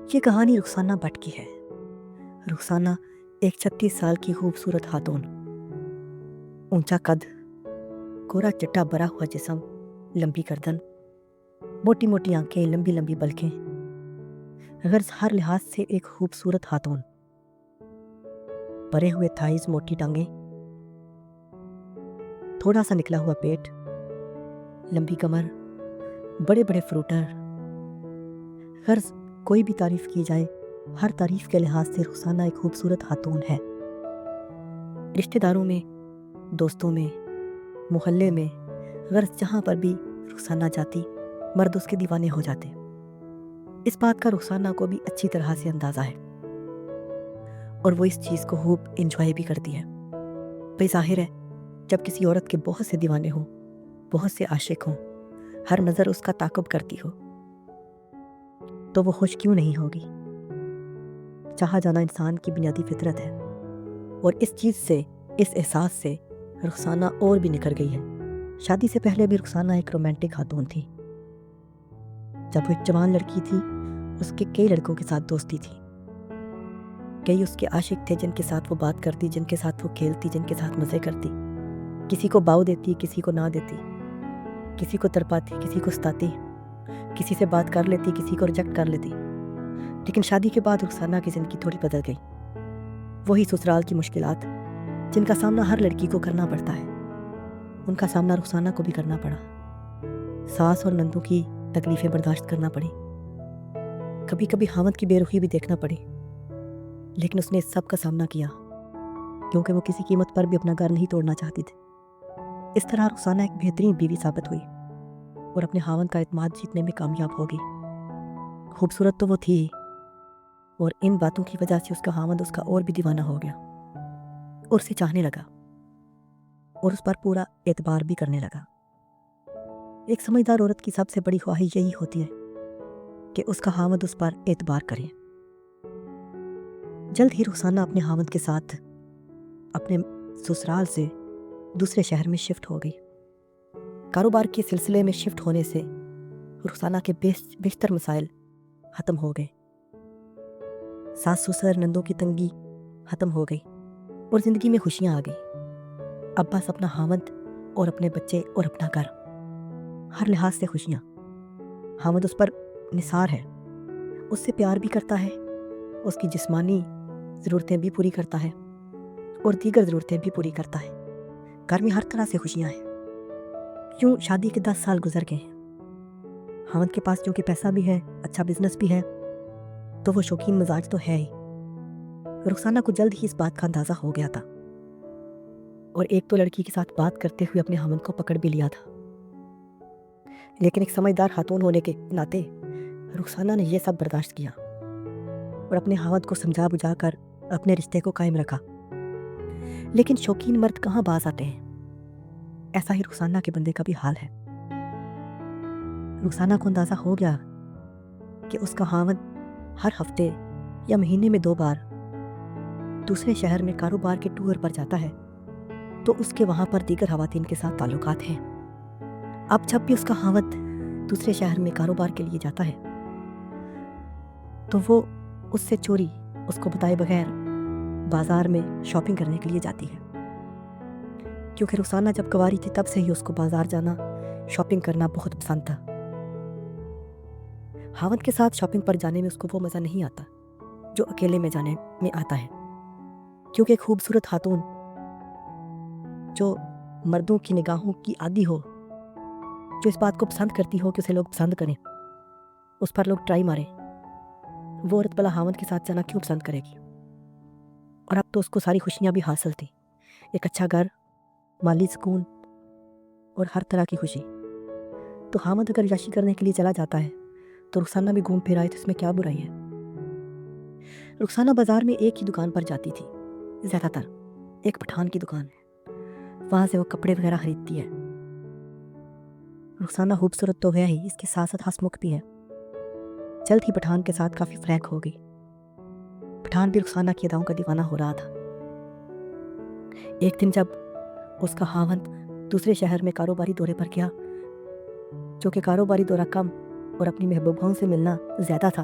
یہ کہانی رخسانہ بٹ کی ہے۔ رخسانہ ایک 36 سال کی خوبصورت خاتون، اونچا قد، گورا چٹا بھرا ہوا جسم، لمبی گردن، موٹی موٹی آنکھیں، لمبی لمبی پلکیں، غرض ہر لحاظ سے ایک خوبصورت خاتون۔ بھرے ہوئے تھائز، موٹی ٹانگیں، تھوڑا سا نکلا ہوا پیٹ، لمبی کمر، بڑے بڑے فروٹر۔ غرض کوئی بھی تعریف کی جائے، ہر تعریف کے لحاظ سے رخسانہ ایک خوبصورت خاتون ہے۔ رشتہ داروں میں، دوستوں میں، محلے میں، غرض جہاں پر بھی رخسانہ جاتی، مرد اس کے دیوانے ہو جاتے۔ اس بات کا رخسانہ کو بھی اچھی طرح سے اندازہ ہے، اور وہ اس چیز کو خوب انجوائے بھی کرتی ہے۔ بھئی ظاہر ہے، جب کسی عورت کے بہت سے دیوانے ہوں، بہت سے عاشق ہوں، ہر نظر اس کا تعاقب کرتی ہو، تو وہ خوش کیوں نہیں ہوگی؟ چاہا جانا انسان کی بنیادی فطرت ہے، اور اس چیز سے، اس احساس سے رخسانہ اور بھی نکھر گئی ہے۔ شادی سے پہلے بھی رخسانہ ایک رومانٹک خاتون تھی۔ جب وہ ایک جوان لڑکی تھی، اس کے کئی لڑکوں کے ساتھ دوستی تھی۔ کئی اس کے عاشق تھے جن کے ساتھ وہ بات کرتی، جن کے ساتھ وہ کھیلتی، جن کے ساتھ مزے کرتی۔ کسی کو باؤ دیتی، کسی کو نہ دیتی، کسی کو تڑپاتی، کسی کو ستاتی، کسی سے بات کر لیتی، کسی کو ریجیکٹ کر لیتی۔ لیکن شادی کے بعد رخسانہ کی زندگی تھوڑی بدل گئی۔ وہی سسرال کی مشکلات جن کا سامنا ہر لڑکی کو کرنا پڑتا ہے، ان کا سامنا رخسانہ کو بھی کرنا پڑا۔ ساس اور نندوں کی تکلیفیں برداشت کرنا پڑی، کبھی کبھی خاوند کی بے رخی بھی دیکھنا پڑی، لیکن اس نے اس سب کا سامنا کیا، کیونکہ وہ کسی قیمت پر بھی اپنا گھر نہیں توڑنا چاہتی تھی۔ اس طرح رخسانہ ایک بہترین بیوی ثابت ہوئی، اور اپنے خاوند کا اعتماد جیتنے میں کامیاب ہوگی۔ خوبصورت تو وہ تھی ہی، اور ان باتوں کی وجہ سے اس کا خاوند اس کا اور بھی دیوانہ ہو گیا، اور اسے چاہنے لگا، اور اس پر پورا اعتبار بھی کرنے لگا۔ ایک سمجھدار عورت کی سب سے بڑی خواہش یہی ہوتی ہے کہ اس کا خاوند اس پر اعتبار کرے۔ جلد ہی رخسانہ اپنے خاوند کے ساتھ اپنے سسرال سے دوسرے شہر میں شفٹ ہو گئی۔ کاروبار کے سلسلے میں شفٹ ہونے سے رخسانہ کے بیشتر مسائل ختم ہو گئے۔ ساس سسر نندوں کی تنگی ختم ہو گئی، اور زندگی میں خوشیاں آ گئی۔ اب بس اپنا خاوند اور اپنے بچے اور اپنا گھر، ہر لحاظ سے خوشیاں۔ خاوند اس پر نثار ہے، اس سے پیار بھی کرتا ہے، اس کی جسمانی ضرورتیں بھی پوری کرتا ہے، اور دیگر ضرورتیں بھی پوری کرتا ہے۔ گھر میں ہر طرح سے خوشیاں ہیں۔ کیوں شادی کے 10 سال گزر گئے ہیں۔ خاوند کے پاس چونکہ پیسہ بھی ہے، اچھا بزنس بھی ہے، تو وہ شوقین مزاج تو ہے ہی۔ رخسانہ کو جلد ہی اس بات کا اندازہ ہو گیا تھا، اور ایک تو لڑکی کے ساتھ بات کرتے ہوئے اپنے خاوند کو پکڑ بھی لیا تھا۔ لیکن ایک سمجھدار خاتون ہونے کے ناطے رخسانہ نے یہ سب برداشت کیا، اور اپنے خاوند کو سمجھا بجھا کر اپنے رشتے کو قائم رکھا۔ لیکن شوقین مرد کہاں باز آتے ہیں؟ ایسا ہی رخسانہ کے بندے کا بھی حال ہے۔ رخسانہ کو اندازہ ہو گیا کہ اس کا خاوند ہر ہفتے یا مہینے میں 2 بار دوسرے شہر میں کاروبار کے ٹور پر جاتا ہے، تو اس کے وہاں پر دیگر خواتین کے ساتھ تعلقات ہیں۔ اب جب بھی اس کا خاوند دوسرے شہر میں کاروبار کے لیے جاتا ہے، تو وہ اس سے چوری، اس کو بتائے بغیر بازار میں شاپنگ کرنے کے لیے جاتی ہے۔ کیونکہ رخسانہ جب کنواری تھی تب سے ہی اس کو بازار جانا، شاپنگ کرنا بہت پسند تھا۔ خاوند کے ساتھ شاپنگ پر جانے میں اس کو وہ مزہ نہیں آتا جو اکیلے میں جانے میں آتا ہے، کیونکہ ایک خوبصورت خاتون جو مردوں کی نگاہوں کی عادی ہو، جو اس بات کو پسند کرتی ہو کہ اسے لوگ پسند کریں، اس پر لوگ ٹرائی ماریں، وہ عورت بلا خاوند کے ساتھ جانا کیوں پسند کرے گی؟ اور اب تو اس کو ساری خوشیاں بھی حاصل تھی، ایک اچھا گھر، مالی سکون، اور ہر طرح کی خوشی۔ تو خاوند اگر عیاشی کرنے کے لیے چلا جاتا ہے تو رخسانہ بھی گھوم پھر آئے تو اس میں کیا برائی ہے؟ رخسانہ بازار میں ایک ہی دکان پر جاتی تھی، زیادہ تر ایک پٹھان کی دکان ہے، وہاں سے وہ کپڑے وغیرہ خریدتی ہے۔ رخسانہ خوبصورت تو ہے ہی، اس کی ساتھ ساتھ ہنس مکھ بھی ہے۔ جلد ہی پٹھان کے ساتھ کافی فرینک ہو گئی۔ پٹھان بھی رخسانہ کی اداؤں کا دیوانہ ہو رہا تھا۔ ایک دن جب اس کا خاوند دوسرے شہر میں کاروباری دورے پر گیا، جو کہ کاروباری دورہ کم اور اپنی محبوباؤں سے ملنا زیادہ تھا،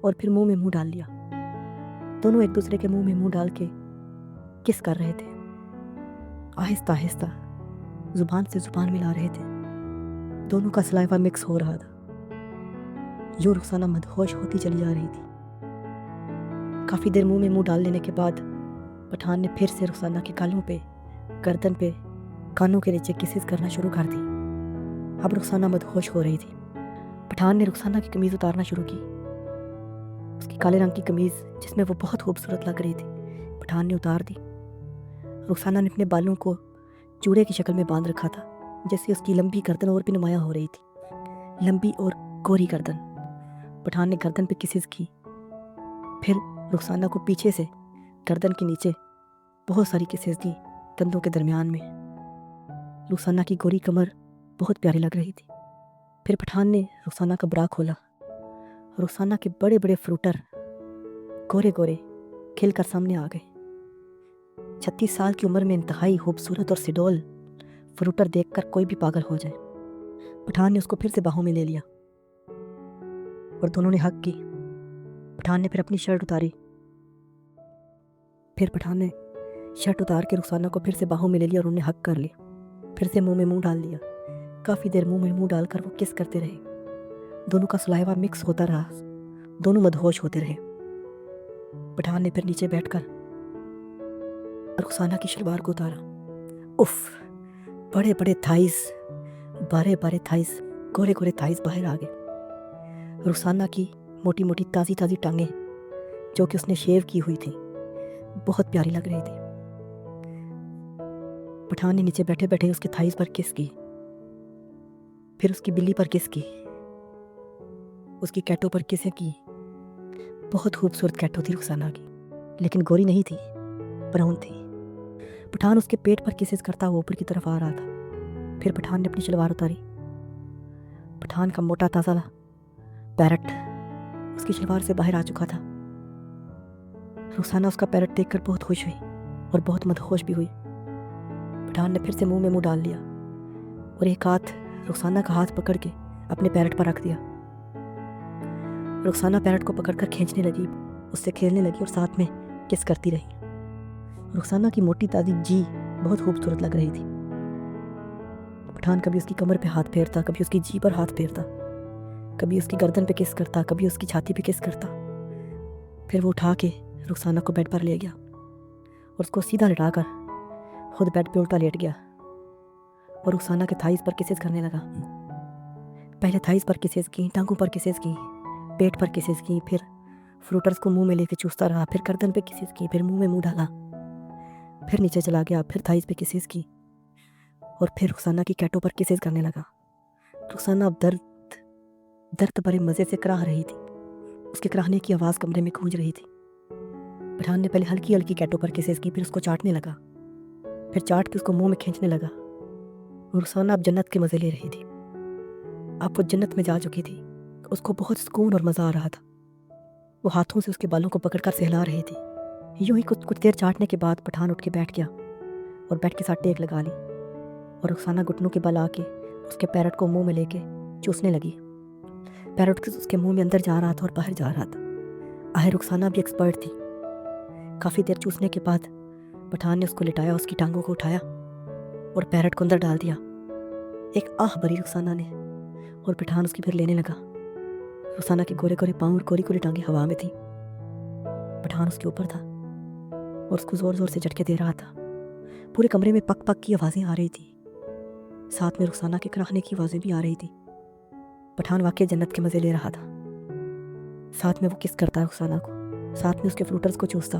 اور پھر منہ میں منہ ڈال لیا۔ دونوں ایک دوسرے کے منہ میں منہ ڈال کے کس کر رہے تھے، آہستہ آہستہ زبان سے زبان ملا رہے تھے۔ دونوں کا سلائیوا مکس ہو رہا تھا۔ یوں رخسانہ مدہوش ہوتی چلی جا رہی تھی۔ کافی دیر منہ میں منہ ڈال لینے کے بعد پٹھان نے پھر سے رخسانہ کے گالوں پہ، گردن پہ، کانوں کے نیچے کسز کرنا شروع کر دی۔ اب رخسانہ مدہوش ہو رہی تھی۔ پٹھان نے رخسانہ کی قمیض اتارنا شروع کی۔ اس کی کالے رنگ کی قمیض جس میں وہ بہت خوبصورت لگ رہی تھی پٹھان نے اتار دی۔ رخسانہ نے اپنے بالوں کو چوڑے کی شکل میں باندھ رکھا تھا، جیسے اس کی لمبی گردن اور بھی نمایاں ہو رہی تھی، لمبی اور گوری گردن۔ پٹھان نے گردن پہ کسز کی، پھر رخسانہ کو پیچھے سے گردن کے نیچے بہت ساری کسز دی، کندھوں کے درمیان میں۔ رخسانہ کی گوری کمر بہت پیاری لگ رہی تھی۔ پھر پٹھان نے رخسانہ کا برا کھولا۔ رخسانہ کے بڑے بڑے فروٹر گورے گورے کھل کر سامنے آ گئے۔ 36 سال کی عمر میں انتہائی خوبصورت اور سڈول فروٹر دیکھ کر کوئی بھی پاگل ہو جائے۔ پٹھان نے اس کو پھر سے باہوں میں لے لیا اور دونوں نے ہگ کی۔ پٹھان نے پھر اپنی شرٹ اتاری۔ پھر پٹھان نے شرٹ اتار کے رخسانہ کو پھر سے باہوں میں لے لیا اور انہیں ہگ کر لی۔ پھر سے منہ میں منہ ڈال لیا۔ کافی دیر منہ میں منہ ڈال کر وہ کس کرتے رہے۔ دونوں کا سلائیوا مکس ہوتا رہا، دونوں مدہوش ہوتے رہے۔ پٹھان نے پھر نیچے بیٹھ کر رخسانہ کی شلوار کو اتارا۔ اف، بڑے بڑے تھائز، بارے بارے تھائز، گورے گورے تھائز باہر آ گئے۔ رخسانہ کی موٹی موٹی تازی تازی ٹانگیں جو کہ اس نے شیو کی ہوئی تھیں بہت پیاری لگ رہی تھی۔ پٹھان نے نیچے بیٹھے بیٹھے اس کے تھائز پر کس کی، پھر اس کی بلی پر کس کی، اس کی کیٹو پر کسیں کی۔ بہت خوبصورت کیٹو تھی رخسانہ کی، لیکن گوری نہیں تھی، براؤن تھی۔ پٹھان اس کے پیٹ پر کسز کرتا ہوا اوپر کی طرف آ رہا تھا۔ پھر پٹھان نے اپنی شلوار اتاری۔ پٹھان کا موٹا تازہ پیرٹ اس کی شلوار سے باہر آ چکا تھا۔ رخسانہ اس کا پیرٹ دیکھ کر بہت خوش ہوئی اور بہت مدہوش بھی ہوئی۔ پٹھان نے پھر سے منہ میں منہ ڈال لیا اور ایک ہاتھ رخسانہ کا ہاتھ پکڑ کے اپنے پیرٹ پر رکھ دیا۔ رخسانہ پیرٹ کو پکڑ کر کھینچنے لگی، اس سے کھیلنے لگی اور ساتھ میں کس کرتی رہی۔ رخسانہ کی موٹی تازی جی بہت خوبصورت لگ رہی تھی۔ پٹھان کبھی اس کی کمر پہ ہاتھ پھیرتا، کبھی اس کی جی پر ہاتھ پھیرتا، کبھی اس کی گردن پہ کس کرتا، کبھی اس کی چھاتی پہ کس کرتا۔ پھر وہ اٹھا کے رخسانہ کو بیڈ پر لے گیا اور اس کو سیدھا لٹا کر خود بیڈ پہ الٹا لیٹ گیا اور رخسانہ کے تھائز پر کسز کرنے لگا۔ پہلے تھائز پر کسز کی، ٹانگوں پر کسز کی، پیٹ پر کسز کی، پھر فروٹرز کو منہ میں لے کے چوستا رہا، پھر گردن پہ کسز کی، پھر منہ میں منہ ڈالا، پھر نیچے چلا گیا، پھر تھائز پہ کسز کی اور پھر رخسانہ کی کیٹو پر کسز کرنے لگا۔ رخسانہ اب درد بڑے مزے سے کراہ رہی تھی۔ اس کے کراہنے کی آواز کمرے میں گونج رہی تھی۔ پٹھان نے پہلے ہلکی ہلکی کیٹو پر کسز کی، پھر اس کو چاٹنے لگا، پھر چاٹ کے اس کو منہ میں کھینچنے لگا۔ رخسانہ اب جنت کے مزے لے رہی تھی۔ اب وہ جنت میں جا چکی تھی۔ اس کو بہت سکون اور مزہ آ رہا تھا۔ وہ ہاتھوں سے اس کے بالوں کو پکڑ کر سہلا رہی تھی۔ یوں ہی کچھ دیر چاٹنے کے بعد پٹھان اٹھ کے بیٹھ گیا اور بیڈ کے ساتھ ٹیک لگا لی اور رخسانہ گھٹنوں کے بل آ کے اس کے پیرٹ کو منہ میں لے کے چوسنے لگی۔ پیرٹ اس کے منہ میں اندر جا رہا تھا اور باہر جا رہا تھا۔ آہے رخسانہ بھی ایکسپرٹ تھی۔ کافی دیر چوسنے کے بعد پٹھان نے اس کو لٹایا، اس کی ٹانگوں کو اٹھایا اور پیرٹ کو اندر ڈال دیا۔ ایک آہ بھری رخسانہ نے اور پٹھان اس کی پھر لینے لگا۔ رخسانہ کے گورے گورے پاؤں اور کوری کوری ٹانگیں ہوا میں تھی۔ پٹھان اس کے اوپر تھا اور اس کو زور زور سے جھٹکے دے رہا تھا۔ پورے کمرے میں پک پک کی آوازیں آ رہی تھی، ساتھ میں رخسانہ کے کراہنے کی آوازیں بھی آ رہی تھی۔ پٹھان واقعی جنت کے مزے لے رہا تھا۔ ساتھ میں وہ کس کرتا رخسانہ کو، ساتھ میں اس کے فروٹرز کو چوستا۔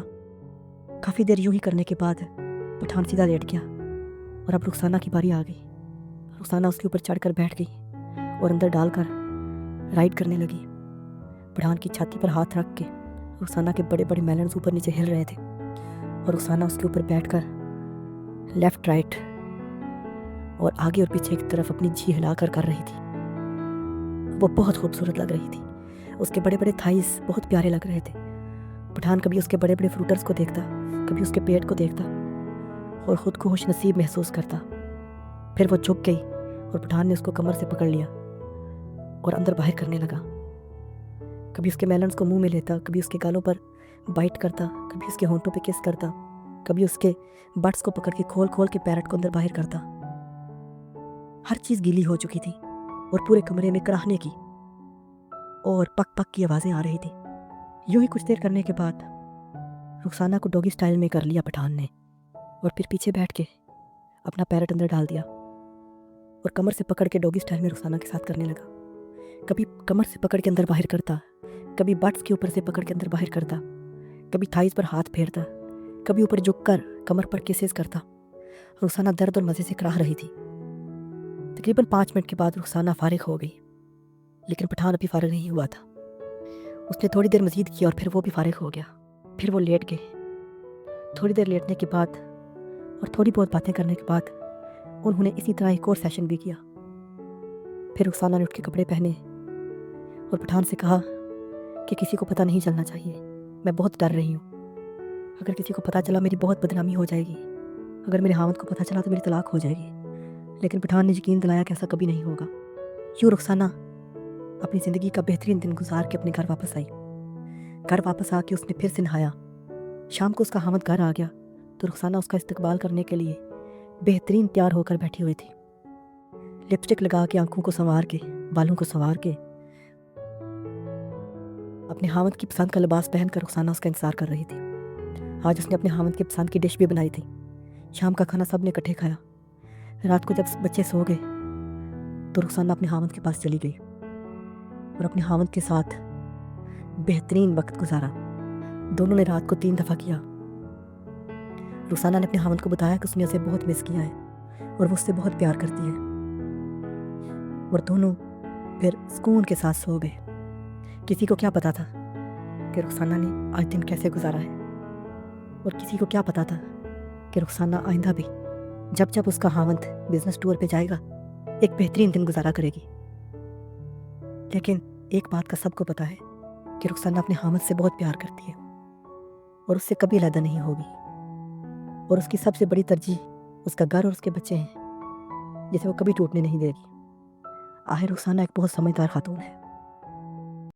کافی دیر یوں ہی کرنے کے بعد پٹھان سیدھا لیٹ گیا اور اب رخسانہ کی باری آ گئی۔ رخسانہ اس کے اوپر چڑھ کر بیٹھ گئی اور اندر ڈال کر رائڈ کرنے لگی۔ پٹھان کی چھاتی پر ہاتھ رکھ کے رخسانہ کے بڑے بڑے میلنز اوپر نیچے ہل رہے تھے اور رخسانہ اس کے اوپر بیٹھ کر لیفٹ رائٹ اور آگے اور پیچھے کی طرف اپنی جی ہلا کر رہی تھی۔ وہ بہت خوبصورت لگ رہی تھی۔ اس کے بڑے بڑے تھائز بہت پیارے لگ رہے تھے۔ پٹھان کبھی اس کے بڑے بڑے فروٹرز کو دیکھتا، کبھی اس کے پیٹ کو دیکھتا اور خود کو خوش نصیب محسوس کرتا۔ پھر وہ جھک گئی اور پٹھان نے اس کو کمر سے پکڑ لیا اور اندر باہر کرنے لگا۔ کبھی اس کے میلنس کو منہ میں لیتا، کبھی اس کے گالوں پر بائٹ کرتا، کبھی اس کے ہونٹوں پہ کس کرتا، کبھی اس کے بٹس کو پکڑ کے کھول کھول کے پیرٹ کو اندر باہر کرتا۔ ہر چیز گیلی ہو چکی تھی اور پورے کمرے میں کراہنے کی اور پک پک کی آوازیں آ رہی تھی۔ یوں ہی کچھ دیر کرنے کے بعد رخسانہ کو ڈوگی سٹائل میں کر لیا پٹھان نے، اور پھر پیچھے بیٹھ کے اپنا پیرٹ اندر ڈال دیا اور کمر سے پکڑ کے ڈوگی سٹائل میں رخسانہ کے ساتھ کرنے لگا۔ کبھی کمر سے پکڑ کے اندر باہر کرتا، کبھی بٹس کے اوپر سے پکڑ کے اندر باہر کرتا، کبھی تھائز پر ہاتھ پھیرتا، کبھی اوپر جھک کر کمر پر کیسز کرتا۔ رخسانہ درد اور مزے سے کراہ رہی تھی۔ تقریباً 5 منٹ کے بعد رخسانہ فارغ ہو گئی، لیکن پٹھان ابھی فارغ نہیں ہوا تھا۔ اس نے تھوڑی دیر مزید کی اور پھر وہ بھی فارغ ہو گیا۔ پھر وہ لیٹ گئے۔ تھوڑی دیر لیٹنے کے بعد اور تھوڑی بہت باتیں کرنے کے بعد انہوں نے اسی طرح ایک اور سیشن بھی کیا۔ پھر رخسانہ نے اٹھ کے کپڑے پہنے اور پٹھان سے کہا کہ کسی کو پتہ نہیں چلنا چاہیے، میں بہت ڈر رہی ہوں، اگر کسی کو پتہ چلا میری بہت بدنامی ہو جائے گی، اگر میرے خاوند کو پتہ چلا تو میری طلاق ہو جائے گی۔ لیکن پٹھان نے یقین دلایا کہ ایسا کبھی نہیں ہوگا۔ یوں رخسانہ اپنی زندگی کا بہترین دن گزار کے اپنے گھر واپس آئی۔ گھر واپس آ کے اس نے پھر سے نہایا۔ شام کو اس کا خاوند گھر آ گیا تو رخسانہ اس کا استقبال کرنے کے لیے بہترین تیار ہو کر بیٹھی ہوئی تھی۔ لپسٹک لگا کے، آنکھوں کو سنوار کے، بالوں کو سنوار کے، اپنے خاوند کی پسند کا لباس پہن کر رخسانہ اس کا انتظار کر رہی تھی۔ آج اس نے اپنے خاوند کی پسند کی ڈش بھی بنائی تھی۔ شام کا کھانا سب نے اکٹھے کھایا۔ رات کو جب بچے سو گئے تو رخسانہ اپنے خاوند کے پاس چلی گئی اور اپنے خاوند کے ساتھ بہترین وقت گزارا۔ دونوں نے رات کو 3 دفعہ کیا۔ رخسانہ نے اپنے خاوند کو بتایا کہ اس نے اسے بہت مس کیا ہے اور وہ اس سے بہت پیار کرتی ہے، اور دونوں پھر سکون کے ساتھ سو گئے۔ کسی کو کیا پتا تھا کہ رخسانہ نے آج دن کیسے گزارا ہے، اور کسی کو کیا پتا تھا کہ رخسانہ آئندہ بھی جب جب اس کا خاوند بزنس ٹور پہ جائے گا ایک بہترین دن گزارا کرے گی۔ لیکن ایک بات کا سب کو پتا ہے کہ رخسانہ اپنے خاوند سے بہت پیار کرتی ہے اور اس سے کبھی علیحدہ نہیں ہوگی، اور اس کی سب سے بڑی ترجیح اس کا گھر اور اس کے بچے ہیں، جسے وہ کبھی ٹوٹنے نہیں دے گی۔ آخر رخسانہ ایک بہت سمجھدار خاتون ہے۔